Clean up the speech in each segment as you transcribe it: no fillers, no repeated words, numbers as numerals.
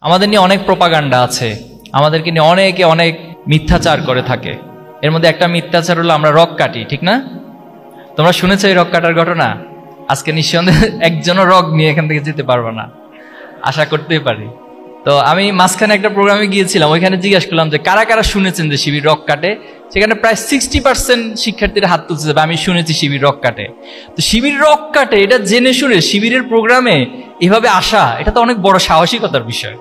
আমাদের নিয়ে অনেক প্রোপাগান্ডা আছে, আমাদেরকে নিয়ে অনেকে অনেক মিথ্যাচার করে থাকে। এর মধ্যে একটা মিথ্যাচার হলো আমরা রক কাটি, ঠিক না? তোমরা শুনেছো এই রক কাটার ঘটনা? আজকে নিঃসন্দেহে একজনও রক নিয়ে এখান থেকে যেতে পারবে না, আশা করতেই পারি। তো আমি মাঝখানে একটা প্রোগ্রামে গিয়েছিলাম, ওইখানে জিজ্ঞাসা করলাম যে কারা কারা শুনেছেন যে শিবির রক কাটে। সেখানে প্রায় 60% শিক্ষার্থীরা হাত তুলছে, আমি শুনেছি শিবির রক কাটে। তো শিবির রক কাটে এটা জেনে শুনে শিবিরের প্রোগ্রামে এভাবে আসা, এটা তো অনেক বড় সাহসিকতার বিষয়।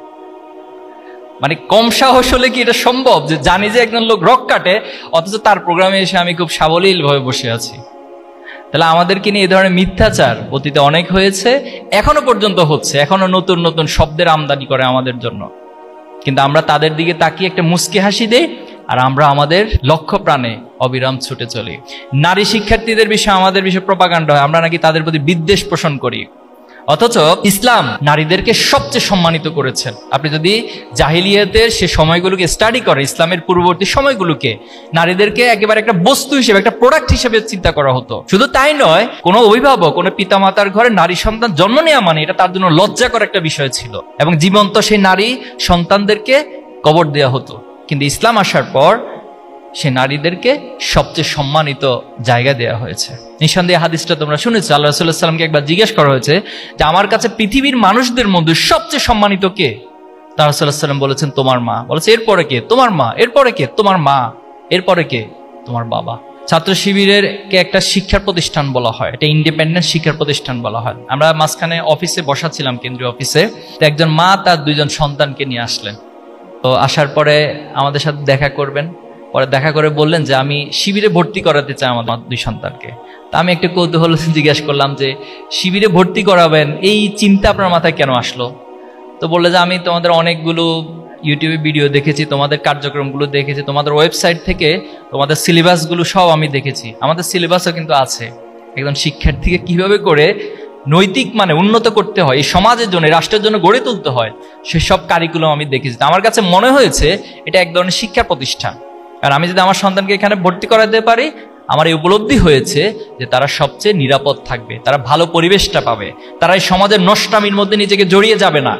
মানে কম সাহস হলে কি এটা সম্ভব যে জানি যে একজন লোক রক কাটে, অথচ তার প্রোগ্রামে এসে আমি খুব সাবলীল ভাবে বসে আছি? তাহলে আমাদেরকে নিয়ে এই ধরনের মিথ্যাচার অতীতে অনেক হয়েছে, এখনো পর্যন্ত হচ্ছে, এখনো নতুন নতুন শব্দের আমদানি করে আমাদের জন্য। কিন্তু আমরা তাদের দিকে তাকিয়ে একটা মুচকি হাসি দেই, আর আমরা আমাদের লক্ষ্য প্রাণে অবিরাম ছুটে চলি। নারী শিক্ষার্থীদের বিষয়ে আমাদের বিষয়ে প্রপাগান্ডা হয়, আমরা নাকি তাদের প্রতি বিদ্বেষ পোষণ করি। অথচ ইসলাম নারীদেরকে সবচেয়ে সম্মানিত করেছেন। আপনি যদি জাহিলিয়াতের সে সময়গুলোকে স্টাডি করে, ইসলামের পূর্ববর্তী সময়গুলোকে, নারীদেরকে একেবারে একটা বস্তু হিসেবে, একটা প্রোডাক্ট হিসেবে চিন্তা করা হতো। শুধু তাই নয়, কোনো অভিভাবক, কোনো পিতামাতার ঘরে নারী সন্তান জন্ম নেওয়া মানে এটা তার জন্য লজ্জাকর একটা বিষয় ছিল, এবং জীবন্ত সেই নারী সন্তানদেরকে কবর দেওয়া হতো। কিন্তু ইসলাম আসার পর সে নারীদেরকে সবচেয়ে সম্মানিত জায়গা দেওয়া হয়েছে। নিঃসন্দেহে হাদিসটা তোমরা শুনেছো, আল্লাহ রাসূলুল্লাহ সাল্লাল্লাহু আলাইহি ওয়াসাল্লামকে একবার জিজ্ঞেস করা হয়েছে যে আমার কাছে পৃথিবীর মানুষদের মধ্যে সবচেয়ে সম্মানিত কে? তার রাসূলুল্লাহ সাল্লাল্লাহু আলাইহি ওয়াসাল্লাম বলেছেন তোমার মা। বলেছে এরপরে কে? তোমার মা। এরপরে কে? তোমার মা। এরপরে কে? তোমার বাবা। ছাত্র শিবিরের কে একটা শিক্ষার প্রতিষ্ঠান বলা হয়, এটা ইন্ডিপেন্ডেন্ট শিক্ষার প্রতিষ্ঠান বলা হয়। আমরা মাঝখানে অফিসে বসা ছিলাম, কেন্দ্রীয় অফিসে। তো একজন মা তার 2জন সন্তানকে নিয়ে আসলেন। তো আসার পরে আমাদের সাথে দেখা করবেন, পরে দেখা করে বললেন যে আমি শিবিরে ভর্তি করাতে চাই আমার 2 সন্তানকে। তা আমি একটু কৌতূহল জিজ্ঞাসা করলাম যে শিবিরে ভর্তি করাবেন, এই চিন্তা আপনার মাথায় কেন আসলো? তো বললে যে আমি তোমাদের অনেকগুলো ইউটিউবে ভিডিও দেখেছি, তোমাদের কার্যক্রমগুলো দেখেছি, তোমাদের ওয়েবসাইট থেকে তোমাদের সিলেবাসগুলো সব আমি দেখেছি। আমাদের সিলেবাসও কিন্তু আছে একজন শিক্ষার্থীকে কিভাবে করে নৈতিক মানে উন্নত করতে হয়, এই সমাজের জন্য, রাষ্ট্রের জন্য গড়ে তুলতে হয়, সেসব কারিকুলাম আমি দেখেছি। আমার কাছে মনে হয়েছে এটা এক ধরনের শিক্ষা প্রতিষ্ঠান। আর আমি যদি আমার সন্তানকে এখানে ভর্তি করাতে পারি, আমার এই উপলব্ধি হয়েছে যে তারা সবচেয়ে নিরাপদ থাকবে, তারা ভালো পরিবেশটা পাবে, তারা এই সমাজের নষ্টামির মধ্যে নিজেকে জড়িয়ে যাবে না।